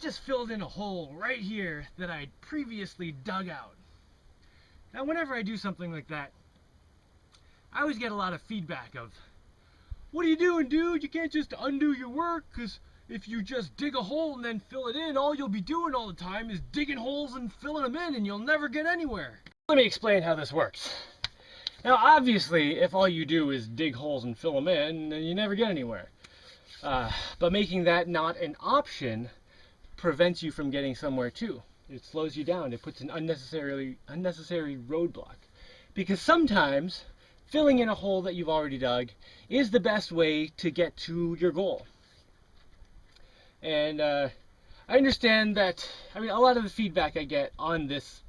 just filled in a hole right here that I'd previously dug out. Now, whenever I do something like that, I always get a lot of feedback of, what are you doing, dude? You can't just undo your work, because if you just dig a hole and then fill it in, all you'll be doing all the time is digging holes and filling them in, and you'll never get anywhere. Let me explain how this works. Now, obviously, if all you do is dig holes and fill them in, then you never get anywhere. But making that not an option prevents you from getting somewhere too. It slows you down. It puts an unnecessary roadblock. Because sometimes filling in a hole that you've already dug is the best way to get to your goal. And I understand that, I mean, a lot of the feedback I get on this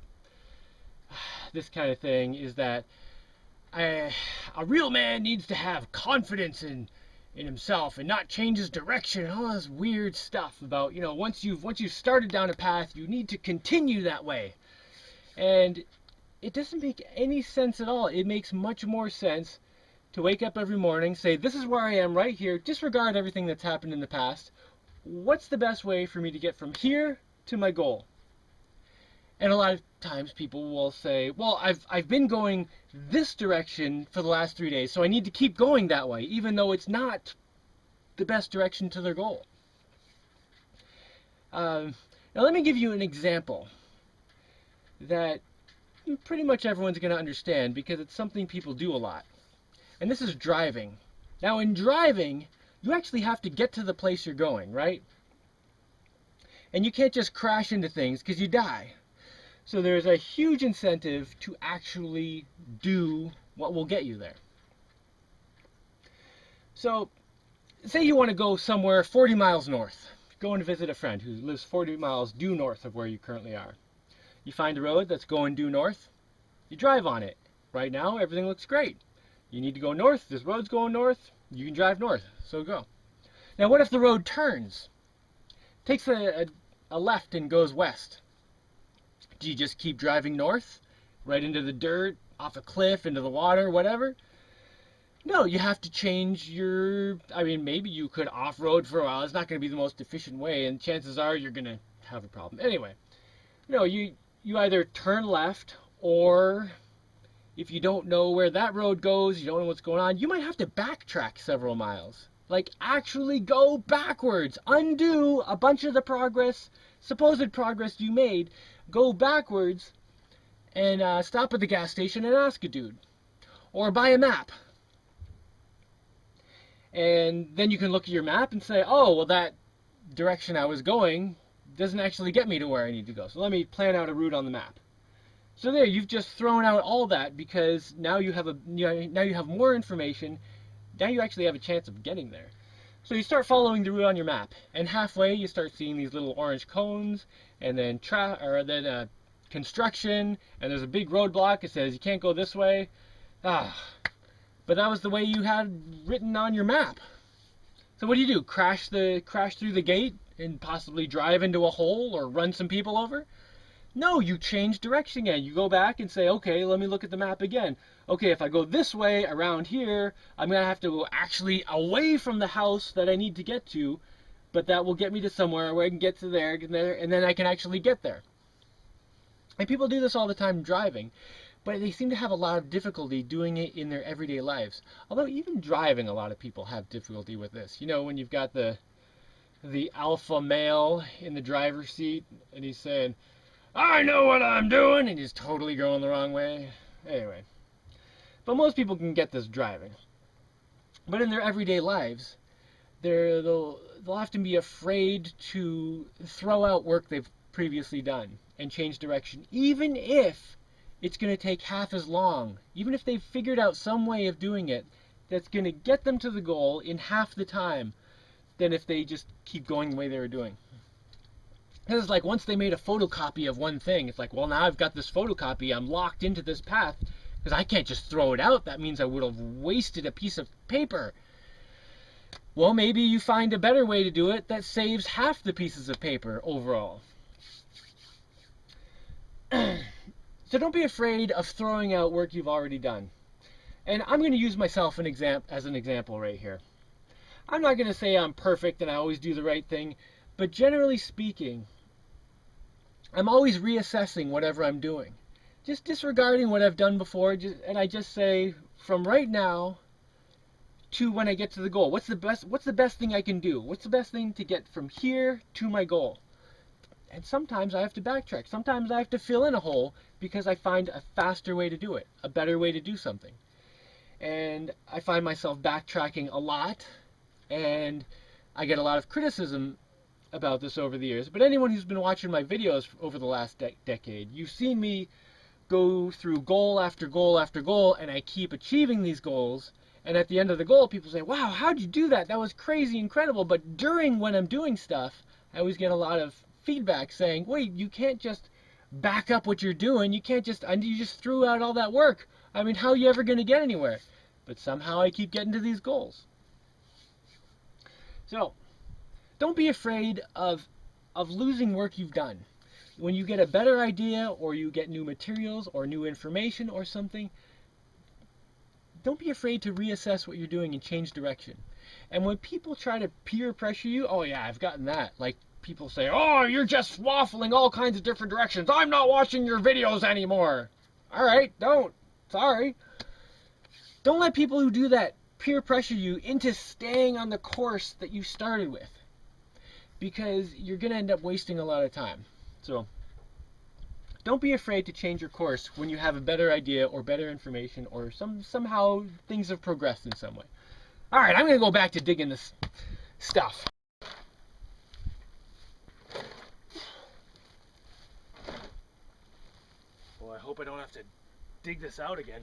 kind of thing is that a real man needs to have confidence in himself and not change his direction and all this weird stuff about, you know, once you've started down a path, you need to continue that way. And it doesn't make any sense at all. It makes much more sense to wake up every morning, say, this is where I am right here, disregard everything that's happened in the past. What's the best way for me to get from here to my goal? And a lot of times people will say, well, I've been going this direction for the last 3 days, so I need to keep going that way, even though it's not the best direction to their goal. Now let me give you an example that pretty much everyone's going to understand, because it's something people do a lot. And this is driving. Now in driving, you actually have to get to the place you're going, right? And you can't just crash into things because you die. So there's a huge incentive to actually do what will get you there. So say you want to go somewhere 40 miles north. Go and visit a friend who lives 40 miles due north of where you currently are. You find a road that's going due north. You drive on it. Right now, everything looks great. You need to go north. This road's going north. You can drive north. So go. Now, what if the road turns? Takes a left and goes west. Do you just keep driving north? Right into the dirt, off a cliff, into the water, whatever? No, you have to change your... I mean, maybe you could off-road for a while. It's not going to be the most efficient way, and chances are you're going to have a problem. Anyway, no, you either turn left, or if you don't know where that road goes, you don't know what's going on, you might have to backtrack several miles. Like, actually go backwards. Undo a bunch of the progress, supposed progress you made. Go backwards and stop at the gas station and ask a dude. Or buy a map. And then you can look at your map and say, oh, well, that direction I was going doesn't actually get me to where I need to go. So let me plan out a route on the map. So there, you've just thrown out all that, because now you have more information. Now you actually have a chance of getting there. So you start following the route on your map, and halfway you start seeing these little orange cones, and then construction, and there's a big roadblock. It says you can't go this way. But that was the way you had written on your map. So what do? Crash through the gate and possibly drive into a hole or run some people over? No, you change direction again. You go back and say, okay, let me look at the map again. Okay, if I go this way around here, I'm going to have to go actually away from the house that I need to get to, but that will get me to somewhere where I can get to there, and then I can actually get there. And people do this all the time driving, but they seem to have a lot of difficulty doing it in their everyday lives. Although even driving, a lot of people have difficulty with this. You know, when you've got the alpha male in the driver's seat, and he's saying, I know what I'm doing, and he's totally going the wrong way. Anyway. But most people can get this driving. But in their everyday lives, they'll often be afraid to throw out work they've previously done and change direction, even if it's going to take half as long. Even if they've figured out some way of doing it that's going to get them to the goal in half the time than if they just keep going the way they were doing. Because it's like, once they made a photocopy of one thing, it's like, well, now I've got this photocopy, I'm locked into this path, because I can't just throw it out. That means I would have wasted a piece of paper. Well, maybe you find a better way to do it that saves half the pieces of paper overall. So don't be afraid of throwing out work you've already done. And I'm going to use myself as an example right here. I'm not going to say I'm perfect and I always do the right thing, But generally speaking, I'm always reassessing whatever I'm doing. Just disregarding what I've done before, and I just say, from right now to when I get to the goal, what's the best thing I can do? What's the best thing to get from here to my goal? And sometimes I have to backtrack. Sometimes I have to fill in a hole because I find a faster way to do it, a better way to do something. And I find myself backtracking a lot, and I get a lot of criticism about this over the years. But anyone who's been watching my videos over the last decade, you've seen me go through goal after goal after goal, and I keep achieving these goals. And at the end of the goal, people say, wow, how'd you do that? That was crazy, incredible. But during when I'm doing stuff, I always get a lot of feedback saying, wait, you can't just back up what you're doing. You just threw out all that work. I mean, how are you ever going to get anywhere? But somehow I keep getting to these goals. So, don't be afraid of losing work you've done. When you get a better idea, or you get new materials or new information or something, don't be afraid to reassess what you're doing and change direction. And when people try to peer pressure you, oh yeah, I've gotten that. Like, people say, oh, you're just waffling all kinds of different directions. I'm not watching your videos anymore. All right, don't. Sorry. Don't let people who do that peer pressure you into staying on the course that you started with, because you're going to end up wasting a lot of time. So don't be afraid to change your course when you have a better idea or better information, or somehow things have progressed in some way. All right, I'm going to go back to digging this stuff. Well, I hope I don't have to dig this out again.